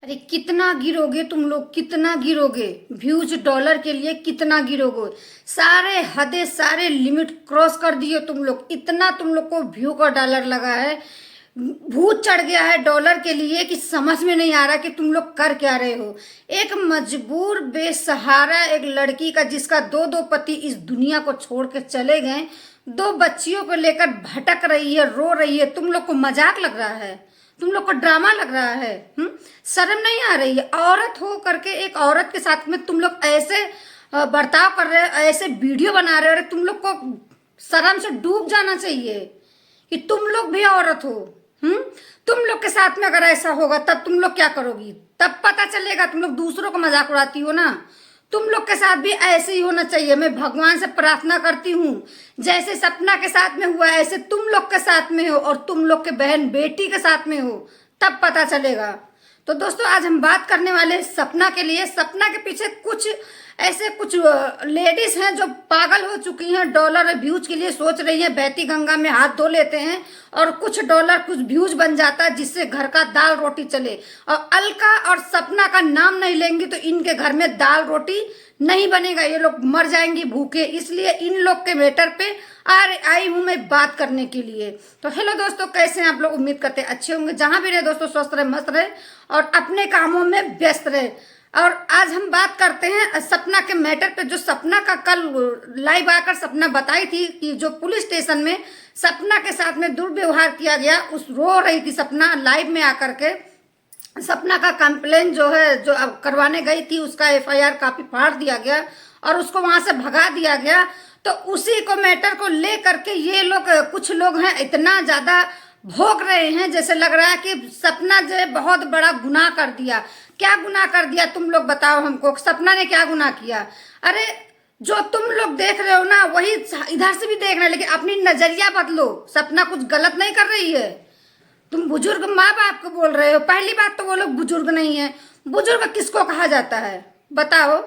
अरे कितना गिरोगे तुम लोग, कितना गिरोगे? व्यूज डॉलर के लिए कितना गिरोगे? सारे हदे सारे लिमिट क्रॉस कर दिए तुम लोग। इतना तुम लोग को व्यू का डॉलर लगा है, भूत चढ़ गया है डॉलर के लिए कि समझ में नहीं आ रहा कि तुम लोग कर क्या रहे हो। एक मजबूर बेसहारा एक लड़की का, जिसका दो दो पति इस दुनिया को छोड़ के चले गए, दो बच्चियों को लेकर भटक रही है, रो रही है। तुम लोग को मजाक लग रहा है? तुम लोग को ड्रामा लग रहा है? शर्म नहीं आ रही है? औरत हो करके एक औरत के साथ में तुम लोग ऐसे बर्ताव कर रहे हो, ऐसे वीडियो बना रहे हो। अरे तुम लोग को शर्म से डूब जाना चाहिए कि तुम लोग भी औरत हो। तुम लोग के साथ में अगर ऐसा होगा तब तुम लोग क्या करोगी? तब पता चलेगा। तुम लोग दूसरों को मजाक उड़ाती हो ना, तुम लोग के साथ भी ऐसे ही होना चाहिए। मैं भगवान से प्रार्थना करती हूँ जैसे सपना के साथ में हुआ ऐसे तुम लोग के साथ में हो और तुम लोग के बहन बेटी के साथ में हो, तब पता चलेगा। तो दोस्तों आज हम बात करने वाले सपना के लिए। सपना के पीछे कुछ ऐसे कुछ लेडीज हैं जो पागल हो चुकी हैं, डॉलर व्यूज के लिए सोच रही हैं बहती गंगा में हाथ धो लेते हैं और कुछ डॉलर कुछ व्यूज बन जाता है जिससे घर का दाल रोटी चले। और अलका और सपना का नाम नहीं लेंगी तो इनके घर में दाल रोटी नहीं बनेगा, ये लोग मर जाएंगी भूखे। इसलिए इन लोग के मैटर पे आई हूं मैं बात करने के लिए। तो हेलो दोस्तों, कैसे हैं आप लोग? उम्मीद करते हैं अच्छे होंगे। जहां भी रहे दोस्तों स्वस्थ रहे, मस्त रहे और अपने कामों में व्यस्त रहे। और आज हम बात करते हैं सपना के मैटर पे। जो सपना का कल लाइव आकर सपना बताई थी कि जो पुलिस स्टेशन में सपना के साथ में दुर्व्यवहार किया गया, उस रो रही थी सपना लाइव में आकर के। सपना का कंप्लेन जो है जो अब करवाने गई थी उसका एफआईआर काफी फाड़ दिया गया और उसको वहां से भगा दिया गया। तो उसी को मैटर को ले करके ये लोग, कुछ लोग हैं इतना ज्यादा भोग रहे हैं जैसे लग रहा है कि सपना जो है बहुत बड़ा गुनाह कर दिया। क्या गुनाह कर दिया तुम लोग बताओ हमको, सपना ने क्या गुनाह किया? अरे जो तुम लोग देख रहे हो ना वही इधर से भी देख रहे हैं, लेकिन अपनी नजरिया बदलो। सपना कुछ गलत नहीं कर रही है। तुम बुजुर्ग माँ बाप को बोल रहे हो। पहली बात तो वो लोग बुजुर्ग नहीं है। बुजुर्ग किसको कहा जाता है बताओ?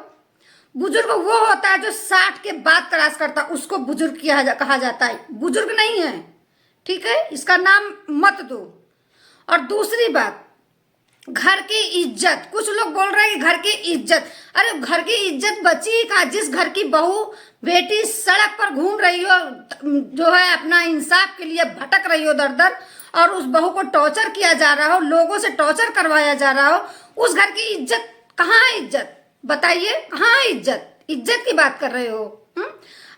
बुजुर्ग वो होता है जो 60 के बाद क्रॉस करता है, उसको बुजुर्ग कहा जाता है। बुजुर्ग नहीं है, ठीक है? इसका नाम मत दो। और दूसरी बात, घर की इज्जत। कुछ लोग बोल रहे हैं कि घर की इज्जत। अरे घर की इज्जत बची ही कहाँ? जिस घर की बहू बेटी सड़क पर घूम रही हो, जो है अपना इंसाफ के लिए भटक रही हो दर दर, और उस बहू को टॉर्चर किया जा रहा हो, लोगों से टॉर्चर करवाया जा रहा हो, उस घर की इज्जत कहाँ है? इज्जत बताइए कहाँ है इज्जत? इज्जत की बात कर रहे हो?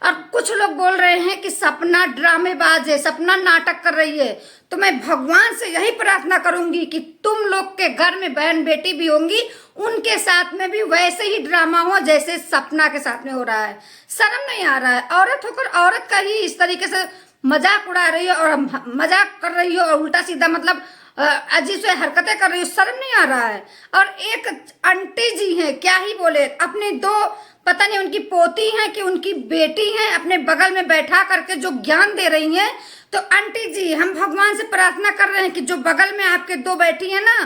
और कुछ लोग बोल रहे हैं कि सपना ड्रामेबाज है, सपना नाटक कर रही है। तो मैं भगवान से यही प्रार्थना करूंगी कि तुम लोग के घर में बहन बेटी भी होंगी, उनके साथ में भी वैसे ही ड्रामा हो जैसे सपना के साथ में हो रहा है। शर्म नहीं आ रहा है? औरत होकर औरत का ही इस तरीके से मजाक उड़ा रही हो और मजाक कर रही हो और उल्टा सीधा मतलब अजीब से हरकतें कर रही हो। शर्म नहीं आ रहा है? और एक आंटी जी हैं, क्या ही बोले, अपने दो पता नहीं उनकी पोती हैं कि उनकी बेटी हैं, अपने बगल में बैठा करके जो ज्ञान दे रही हैं। तो आंटी जी, हम भगवान से प्रार्थना कर रहे हैं कि जो बगल में आपके दो बैठी है ना,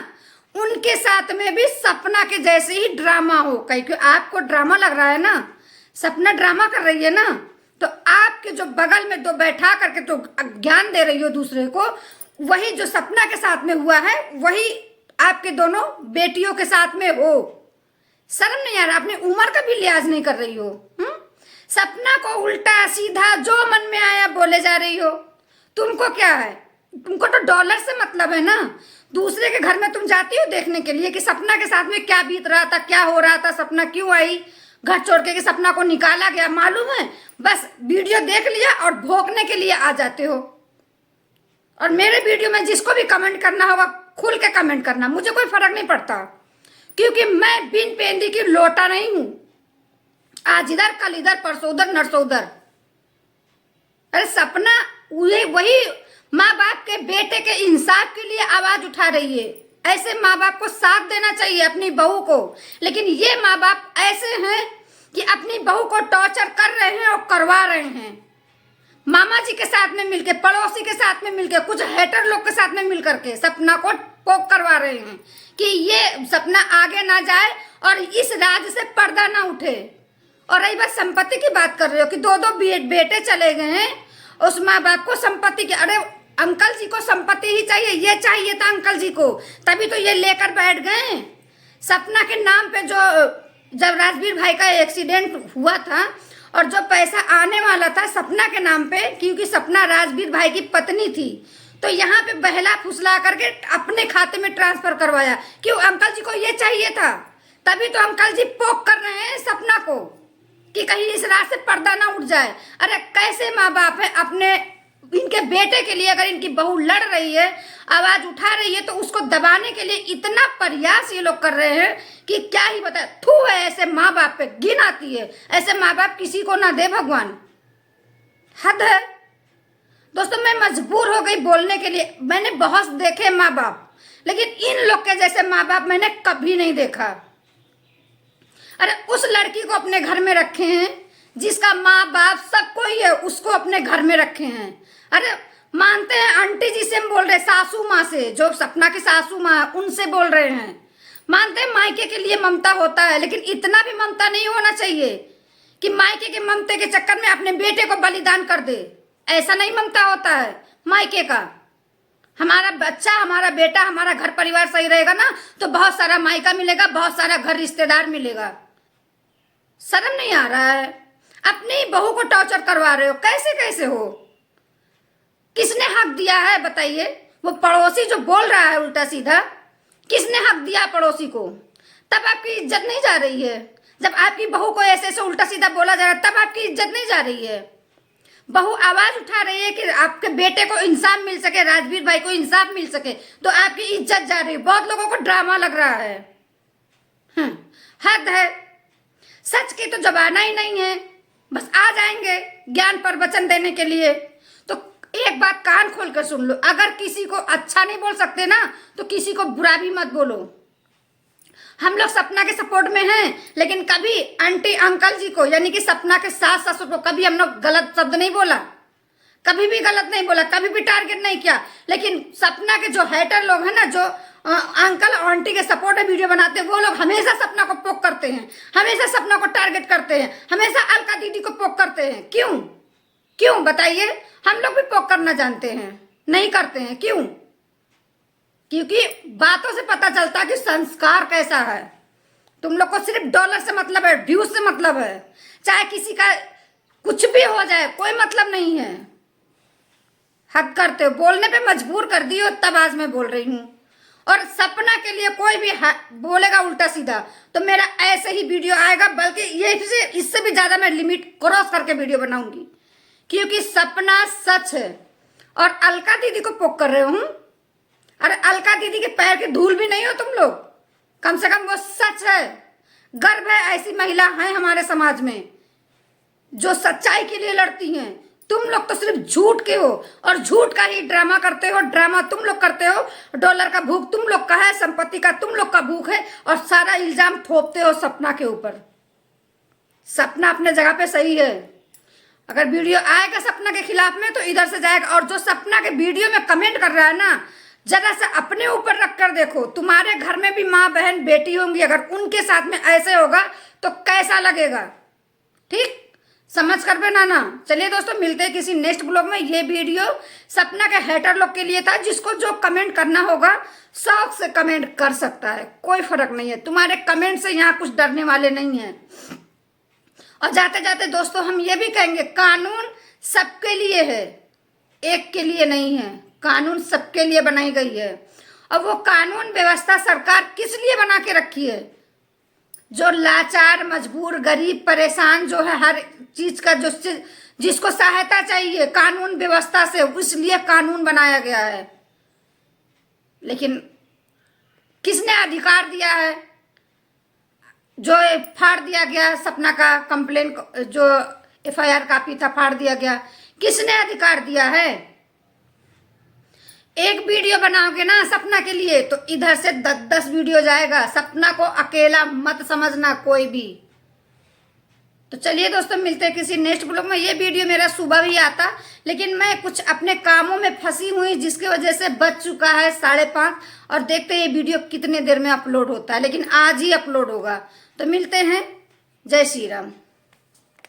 उनके साथ में भी सपना के जैसे ही ड्रामा हो। कहीं क्यों आपको ड्रामा लग रहा है ना, सपना ड्रामा कर रही है ना, तो आपके जो बगल में दो बैठा करके तो ज्ञान दे रही हो दूसरे को, वही जो सपना के साथ में हुआ है वही आपके दोनों बेटियों के साथ में हो। शर्म नहीं आ रहा? अपनी उम्र का भी लिहाज नहीं कर रही हो। सपना को उल्टा सीधा जो मन में आया बोले जा रही हो। तुमको क्या है? तुमको तो डॉलर से मतलब है ना। दूसरे के घर में तुम जाती हो देखने के लिए कि सपना के साथ में क्या बीत रहा था, क्या हो रहा था, सपना क्यों आई घर छोड़ के, कि सपना को निकाला गया, मालूम है? बस वीडियो देख लिया और भोंकने के लिए आ जाते हो। और मेरे वीडियो में जिसको भी कमेंट करना होगा खुल के कमेंट करना, मुझे कोई फर्क नहीं पड़ता, क्योंकि मैं बिन पेंदी की लोटा नहीं हूं। आज इधर कल इधर परसों उधर नरसों उधर। अरे सपना वही माँ बाप के बेटे के इंसाफ के लिए आवाज उठा रही है। ऐसे माँ बाप को साथ देना चाहिए अपनी बहू को, लेकिन ये माँ बाप ऐसे हैं कि अपनी बहू को टॉर्चर कर रहे हैं और करवा रहे हैं। मामा जी के साथ में मिलके, पड़ोसी के साथ में मिलके, कुछ हेटर लोग के साथ में मिलकर के सपना को पोक करवा रहे हैं कि ये सपना आगे ना जाए और इस राज से पर्दा ना उठे। और रही बात संपत्ति की बात कर रहे हो कि दो दो बेटे चले गए हैं, उस माँ बाप को संपत्ति की। अरे अंकल जी को संपत्ति ही चाहिए, ये चाहिए था अंकल जी को, तभी तो ये लेकर बैठ गए। सपना के नाम पे जो जब राजवीर भाई का एक्सीडेंट हुआ था और जो पैसा आने वाला था सपना के नाम पे, क्योंकि सपना राजवीर भाई की पत्नी थी, तो यहाँ पे बहला फुसला करके अपने खाते में ट्रांसफर करवाया। क्यों? अंकल जी को ये चाहिए था, तभी तो अंकल जी पोक कर रहे हैं सपना को कि कहीं इस रात से पर्दा ना उठ जाए। अरे कैसे माँ बाप है, अपने इनके बेटे के लिए अगर इनकी बहू लड़ रही है, आवाज उठा रही है, तो उसको दबाने के लिए इतना प्रयास ये लोग कर रहे हैं कि क्या ही बताए। थू है ऐसे माँ बाप पे, घिन आती है। ऐसे माँ बाप किसी को ना दे भगवान, हद है। दोस्तों मैं मजबूर हो गई बोलने के लिए। मैंने बहुत देखे माँ बाप, लेकिन इन लोग के जैसे माँ बाप मैंने कभी नहीं देखा। अरे उस लड़की को अपने घर में रखे हैं जिसका माँ बाप सब कोई है, उसको अपने घर में रखे हैं। अरे मानते हैं आंटी जी से हम बोल रहे, सासू माँ से, जो सपना की सासू माँ उनसे बोल रहे हैं। मानते हैं मायके के लिए ममता होता है, लेकिन इतना भी ममता नहीं होना चाहिए कि मायके के ममते के चक्कर में अपने बेटे को बलिदान कर दे। ऐसा नहीं ममता होता है मायके का। हमारा बच्चा, हमारा बेटा, हमारा घर परिवार सही रहेगा ना, तो बहुत सारा मायका मिलेगा, बहुत सारा घर रिश्तेदार मिलेगा। शर्म नहीं आ रहा है? अपनी बहू को टॉर्चर करवा रहे हो, कैसे कैसे हो? किसने हक दिया है बताइए? वो पड़ोसी जो बोल रहा है उल्टा सीधा, किसने हक दिया पड़ोसी को? तब आपकी इज्जत नहीं जा रही है। जब आपकी बहू को ऐसे ऐसे उल्टा सीधा बोला जा रहा है, तब आपकी इज्जत नहीं जा रही है। बहू आवाज उठा रही है कि आपके बेटे को इंसाफ मिल सके, राजवीर भाई को इंसाफ मिल सके, तो आपकी इज्जत जा रही है। बहुत लोगों को ड्रामा लग रहा है। हद है। सच की तो जमाना ही नहीं है। बस आ जाएंगे ज्ञान प्रवचन देने के लिए। तो एक बात कान खोल कर सुन लो, अगर किसी को अच्छा नहीं बोल सकते ना, तो किसी को बुरा भी मत बोलो। हम लोग सपना के सपोर्ट में हैं, लेकिन कभी आंटी अंकल जी को, यानी कि सपना के सास ससुर को, कभी हम लोग गलत शब्द नहीं बोला, कभी भी गलत नहीं बोला, कभी भी टारगेट नहीं किया। लेकिन सपना के जो हेटर लोग हैं ना, जो अंकल और आंटी के सपोर्ट में वीडियो बनाते हैं, वो लोग हमेशा सपना को पोक करते हैं, हमेशा सपना को टारगेट करते हैं, हमेशा अलका दीदी को पोक करते हैं। क्यों? क्यों बताइए? हम लोग भी पोक करना जानते हैं, नहीं करते हैं। क्यों? क्योंकि बातों से पता चलता है कि संस्कार कैसा है। तुम लोग को सिर्फ डॉलर से मतलब है, व्यूज से मतलब है। चाहे किसी का कुछ भी हो जाए, कोई मतलब नहीं है। हद करते हो, बोलने पे मजबूर कर दी हो, तब आज मैं बोल रही हूँ। और सपना के लिए कोई भी बोलेगा उल्टा सीधा, तो मेरा ऐसे ही वीडियो आएगा, बल्कि ये इससे भी ज्यादा मैं लिमिट क्रॉस करके वीडियो बनाऊंगी। क्योंकि सपना सच है। और अलका दीदी को पोक कर रहे हो। अरे अलका दीदी के पैर की धूल भी नहीं हो तुम लोग, कम से कम वो सच है। गर्व है, ऐसी महिला है हमारे समाज में जो सच्चाई के लिए लड़ती हैं। तुम लोग तो सिर्फ झूठ के हो, और झूठ का ही ड्रामा करते हो। ड्रामा तुम लोग करते हो। डॉलर का भूख तुम लोग का है, संपत्ति का तुम लोग का भूख है, और सारा इल्जाम थोपते हो सपना के ऊपर। सपना अपने जगह पे सही है। अगर वीडियो आएगा सपना के खिलाफ में, तो इधर से जाएगा। और जो सपना के वीडियो में कमेंट कर रहा है ना, जरा सा अपने ऊपर रख कर देखो। तुम्हारे घर में भी माँ बहन बेटी होंगी, अगर उनके साथ में ऐसे होगा तो कैसा लगेगा? ठीक समझ कर बनाना। चलिए दोस्तों, मिलते हैं किसी नेक्स्ट ब्लॉग में। ये वीडियो सपना के हेटर लोग के लिए था। जिसको जो कमेंट करना होगा शौक से कमेंट कर सकता है, कोई फर्क नहीं है। तुम्हारे कमेंट से यहाँ कुछ डरने वाले नहीं है। और जाते जाते दोस्तों हम ये भी कहेंगे, कानून सबके लिए है, एक के लिए नहीं है। कानून सबके लिए बनाई गई है। और वो कानून व्यवस्था सरकार किस लिए बना के रखी है? जो लाचार, मजबूर, गरीब, परेशान जो है, हर चीज का जो जिसको सहायता चाहिए कानून व्यवस्था से, इसलिए कानून बनाया गया है। लेकिन किसने अधिकार दिया है? जो फाड़ दिया गया सपना का कंप्लेन, जो FIR कॉपी था, फाड़ दिया गया। किसने अधिकार दिया है? एक वीडियो बनाओगे ना सपना के लिए, तो इधर से 10 वीडियो जाएगा। सपना को अकेला मत समझना कोई भी। तो चलिए दोस्तों, मिलते हैं किसी नेक्स्ट ब्लॉग में। ये वीडियो मेरा सुबह भी आता, लेकिन मैं कुछ अपने कामों में फंसी हुई, जिसकी वजह से बच चुका है 5:30। और देखते हैं ये वीडियो कितने देर में अपलोड होता है, लेकिन आज ही अपलोड होगा। तो मिलते हैं। जय श्री राम।